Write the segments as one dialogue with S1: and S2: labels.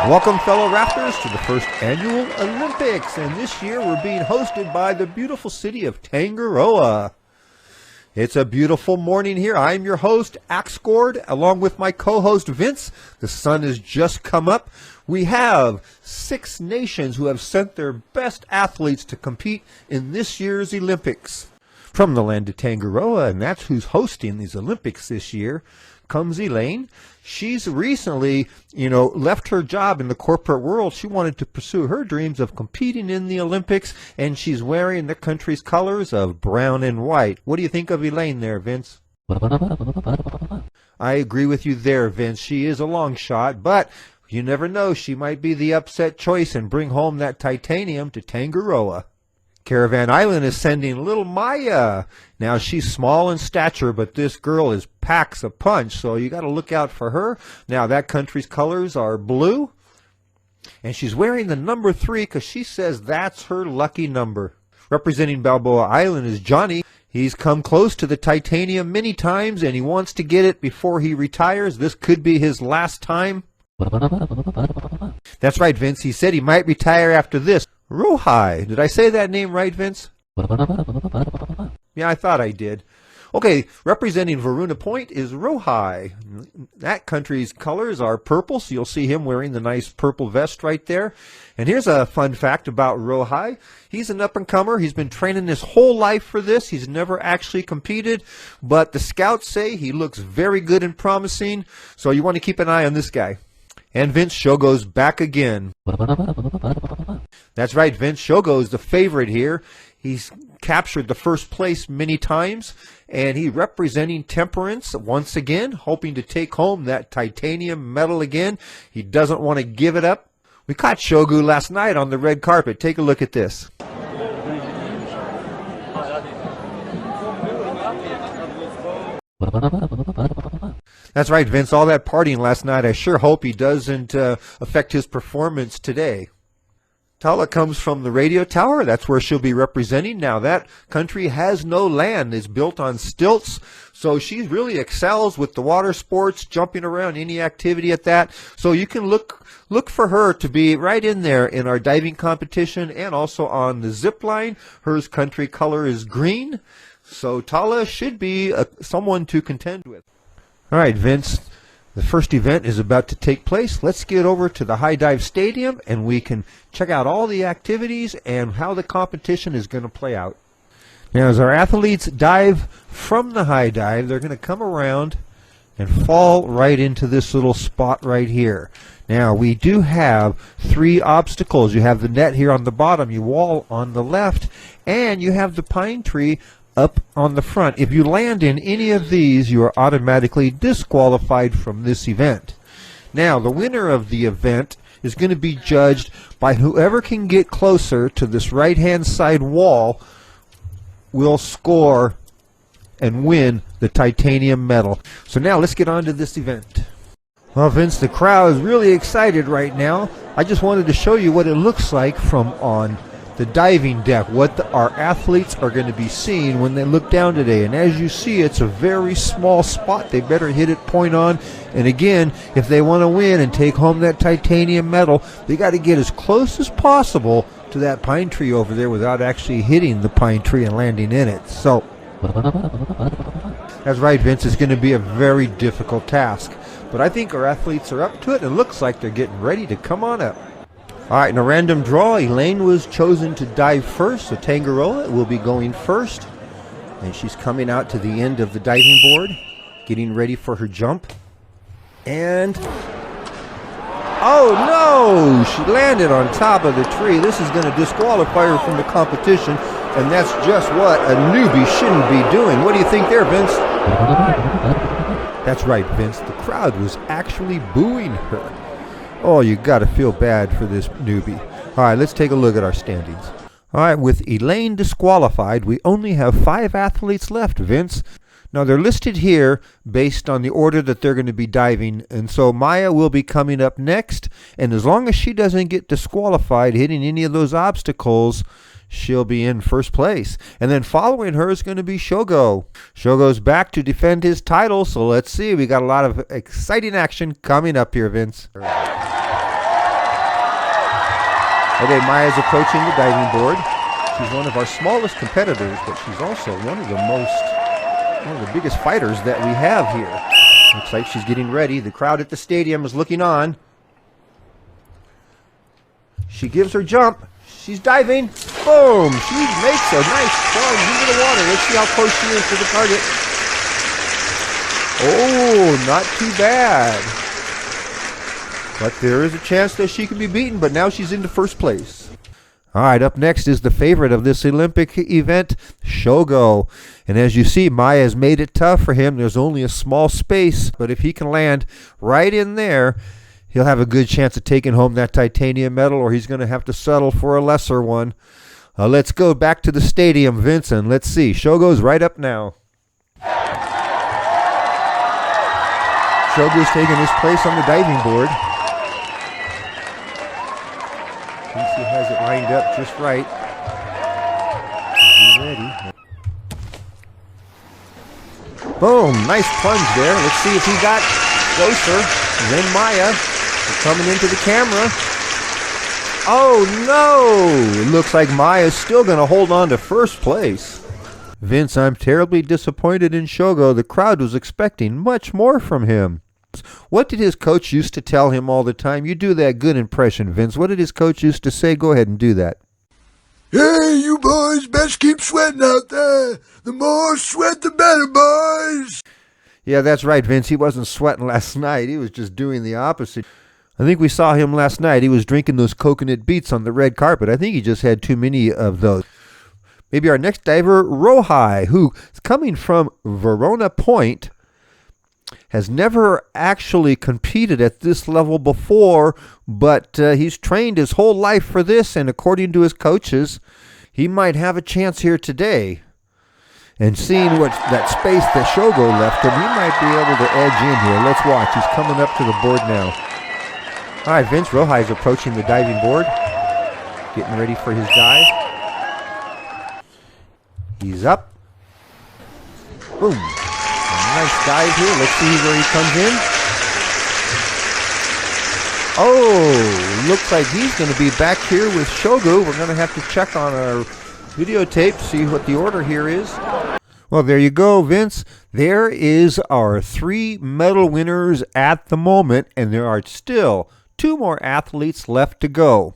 S1: Welcome, fellow rafters, to the first annual Olympics, and this year we're being hosted by the beautiful city of Tangaroa. It's a beautiful morning here. I'm your host, Axgord, along with my co-host, Vince. The sun has just come up. We have 6 nations who have sent their best athletes to compete in this year's Olympics. From the land of Tangaroa, and that's who's hosting these Olympics this year, comes Elaine. She's recently, left her job in the corporate world. She wanted to pursue her dreams of competing in the Olympics, and she's wearing the country's colors of brown and white. What do you think of Elaine there, Vince? I agree with you there, Vince. She is a long shot, but you never know. She might be the upset choice and bring home that titanium to Tangaroa. Caravan Island is sending little Maya. Now, she's small in stature, but this girl packs a punch, so you got to look out for her. Now, that country's colors are blue, and she's wearing the number 3 because she says that's her lucky number. Representing Balboa Island is Johnny. He's come close to the titanium many times, and he wants to get it before he retires. This could be his last time. That's right, Vince. He said he might retire after this. Rouhi. Did I say that name right, Vince? Yeah, I thought I did. Okay, representing Varuna Point is Rouhi. That country's colors are purple, so you'll see him wearing the nice purple vest right there. And here's a fun fact about Rouhi. He's an up-and-comer. He's been training his whole life for this. He's never actually competed, but the scouts say he looks very good and promising, so you want to keep an eye on this guy. And Vince, Shogo's back again. That's right, Vince. Shogo is the favorite here. He's captured the first place many times, and he's representing Temperance once again, hoping to take home that titanium medal again. He doesn't want to give it up. We caught Shogo last night on the red carpet. Take a look at this. That's right, Vince. All that partying last night, I sure hope he doesn't affect his performance today. Tala comes from the radio tower. That's where she'll be representing. Now, that country has no land. It's built on stilts, so she really excels with the water sports, jumping around, any activity at that. So you can look for her to be right in there in our diving competition and also on the zip line. Her country color is green. So Tala should be someone to contend with. All right, Vince, the first event is about to take place. Let's get over to the high dive stadium and we can check out all the activities and how the competition is going to play out. Now, as our athletes dive from the high dive, they're going to come around and fall right into this little spot right here. Now, we do have 3 obstacles. You have the net here on the bottom, you wall on the left, and you have the pine tree up on the front. If you land in any of these, you are automatically disqualified from this event. Now, the winner of the event is going to be judged by whoever can get closer to this right-hand side wall will score and win the titanium medal. So now let's get on to this event. Well, Vince, the crowd is really excited right now. I just wanted to show you what it looks like from on the diving deck, what our athletes are going to be seeing when they look down today. And as you see, it's a very small spot. They better hit it point on. And again, if they want to win and take home that titanium medal, they got to get as close as possible to that pine tree over there without actually hitting the pine tree and landing in it. So that's right, Vince. It's going to be a very difficult task. But I think our athletes are up to it, and it looks like they're getting ready to come on up. All right, in a random draw, Elaine was chosen to dive first, so Tangaroa will be going first. And she's coming out to the end of the diving board, getting ready for her jump. And, oh no! She landed on top of the tree. This is going to disqualify her from the competition, and that's just what a newbie shouldn't be doing. What do you think there, Vince? That's right, Vince. The crowd was actually booing her. Oh, you got to feel bad for this newbie. All right, let's take a look at our standings. All right, with Elaine disqualified, we only have 5 athletes left, Vince. Now, they're listed here based on the order that they're going to be diving, and so Maya will be coming up next, and as long as she doesn't get disqualified hitting any of those obstacles, she'll be in first place. And then following her is going to be Shogo. Shogo's back to defend his title, so let's see. We got a lot of exciting action coming up here, Vince. Okay, Maya's approaching the diving board. She's one of our smallest competitors, but she's also one of the biggest fighters that we have here. Looks like she's getting ready. The crowd at the stadium is looking on. She gives her jump. She's diving. Boom! She makes a nice plunge into the water. Let's see how close she is to the target. Oh, not too bad. But there is a chance that she can be beaten, but now she's into first place. All right, up next is the favorite of this Olympic event, Shogo. And as you see, Maya has made it tough for him. There's only a small space, but if he can land right in there, he'll have a good chance of taking home that titanium medal, or he's going to have to settle for a lesser one. Let's go back to the stadium, Vince, and let's see. Shogo's right up now. Shogo's taking his place on the diving board. He has it lined up just right. Is he ready? Boom! Nice plunge there. Let's see if he got closer. Then Maya coming into the camera. Oh no! It looks like Maya's still going to hold on to first place. Vince, I'm terribly disappointed in Shogo. The crowd was expecting much more from him. What did his coach used to tell him all the time? You do that good impression, Vince. What did his coach used to say? Go ahead and do that.
S2: Hey, you boys, best keep sweating out there. The more sweat, the better, boys.
S1: Yeah, that's right, Vince. He wasn't sweating last night. He was just doing the opposite. I think we saw him last night. He was drinking those coconut beets on the red carpet. I think he just had too many of those. Maybe our next diver, Rouhi, who is coming from Varuna Point, has never actually competed at this level before, but he's trained his whole life for this, and according to his coaches, he might have a chance here today. And seeing what that space that Shogo left him, he might be able to edge in here. Let's watch. He's coming up to the board now. All right, Vince, Rouhi is approaching the diving board, getting ready for his dive. He's up. Boom. Nice dive here. Let's see where he comes in. Oh, looks like he's going to be back here with Shogo. We're going to have to check on our videotape, see what the order here is. Well, there you go, Vince. There is our 3 medal winners at the moment, and there are still 2 more athletes left to go.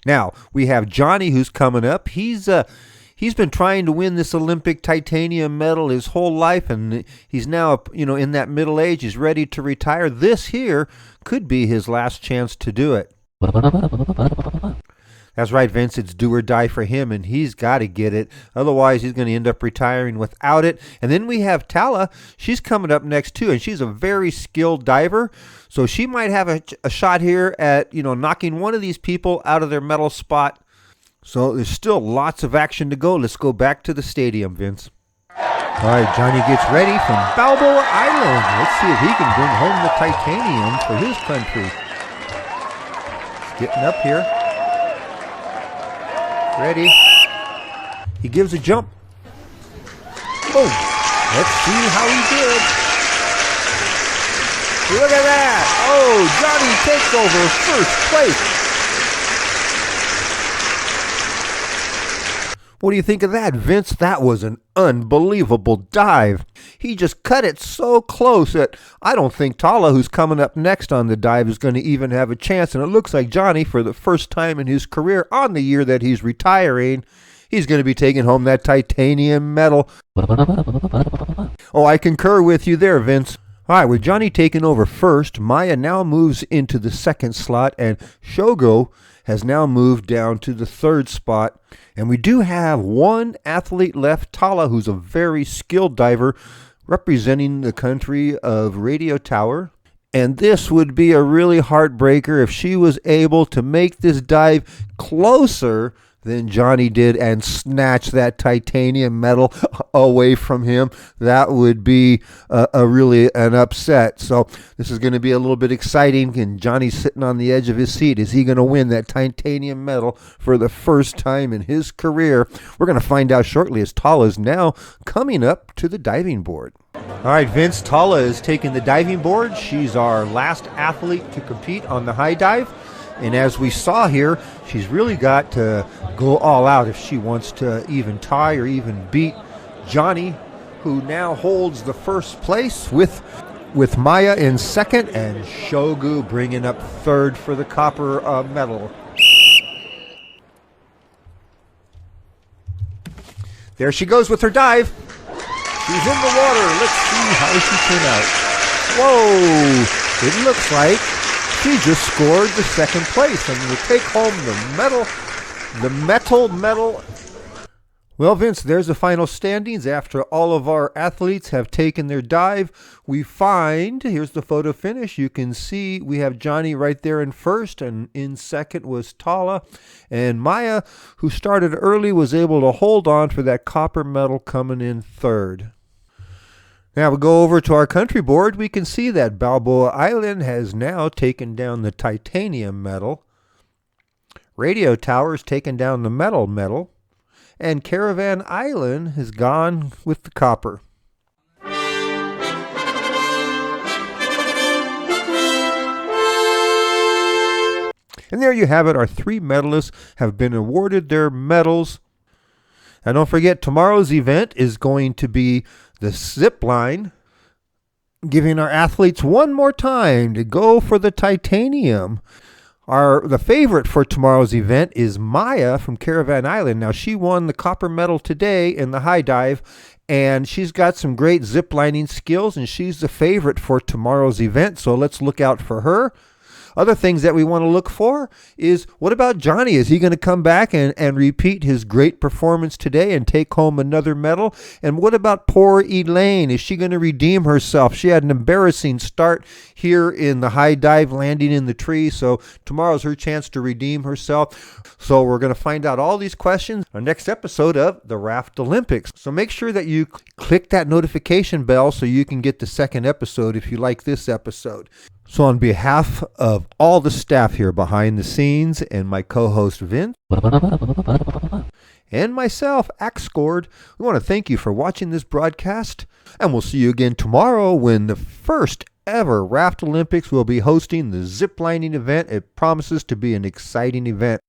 S1: Now, we have Johnny who's coming up. He's been trying to win this Olympic titanium medal his whole life, and he's now, in that middle age. He's ready to retire. This here could be his last chance to do it. That's right, Vince. It's do or die for him, and he's got to get it. Otherwise, he's going to end up retiring without it. And then we have Tala. She's coming up next, too, and she's a very skilled diver. So she might have a shot here at, knocking one of these people out of their medal spot. So there's still lots of action to go. Let's go back to the stadium, Vince. All right, Johnny gets ready from Balboa Island. Let's see if he can bring home the titanium for his country. He's getting up here. Ready. He gives a jump. Boom. Let's see how he did. Look at that. Oh, Johnny takes over first place. What do you think of that, Vince? That was an unbelievable dive. He just cut it so close that I don't think Tala, who's coming up next on the dive, is going to even have a chance. And it looks like Johnny, for the first time in his career on the year that he's retiring, he's going to be taking home that titanium medal. Oh, I concur with you there, Vince. All right, with Johnny taking over first, Maya now moves into the second slot, and Shogo has now moved down to the third spot. And we do have one athlete left, Tala, who's a very skilled diver representing the country of Radio Tower. And this would be a really heartbreaker if she was able to make this dive closer than Johnny did and snatch that titanium medal away from him. That would be really an upset. So this is going to be a little bit exciting, and Johnny's sitting on the edge of his seat. Is he going to win that titanium medal for the first time in his career? We're going to find out shortly, as Tala is now coming up to the diving board. All right, Vince, Tala is taking the diving board. She's our last athlete to compete on the high dive. And as we saw here, she's really got to go all out if she wants to even tie or even beat Johnny, who now holds the first place with Maya in second and Shogo bringing up third for the copper medal. There she goes with her dive. She's in the water. Let's see how she turned out. Whoa! It looks like she just scored the second place and will take home the medal. Well, Vince, there's the final standings. After all of our athletes have taken their dive, we find, here's the photo finish. You can see we have Johnny right there in first, and in second was Tala. And Maya, who started early, was able to hold on for that copper medal coming in third. Now we go over to our country board. We can see that Balboa Island has now taken down the titanium medal. Radio Tower's taken down the medal. And Caravan Island has gone with the copper. And there you have it. Our 3 medalists have been awarded their medals. Now don't forget, tomorrow's event is going to be the zip line, giving our athletes one more time to go for the titanium. The favorite for tomorrow's event is Maya from Caravan Island. Now, she won the copper medal today in the high dive, and she's got some great zip lining skills, and she's the favorite for tomorrow's event, so let's look out for her. Other things that we want to look for is, what about Johnny? Is he going to come back and repeat his great performance today and take home another medal? And what about poor Elaine? Is she going to redeem herself? She had an embarrassing start here in the high dive, landing in the tree, so tomorrow's her chance to redeem herself. So we're going to find out all these questions on our next episode of the Raft Olympics. So make sure that you click that notification bell so you can get the second episode if you like this episode. So on behalf of all the staff here behind the scenes and my co-host Vince and myself, Axcord, we want to thank you for watching this broadcast, and we'll see you again tomorrow when the first ever Raft Olympics will be hosting the ziplining event. It promises to be an exciting event.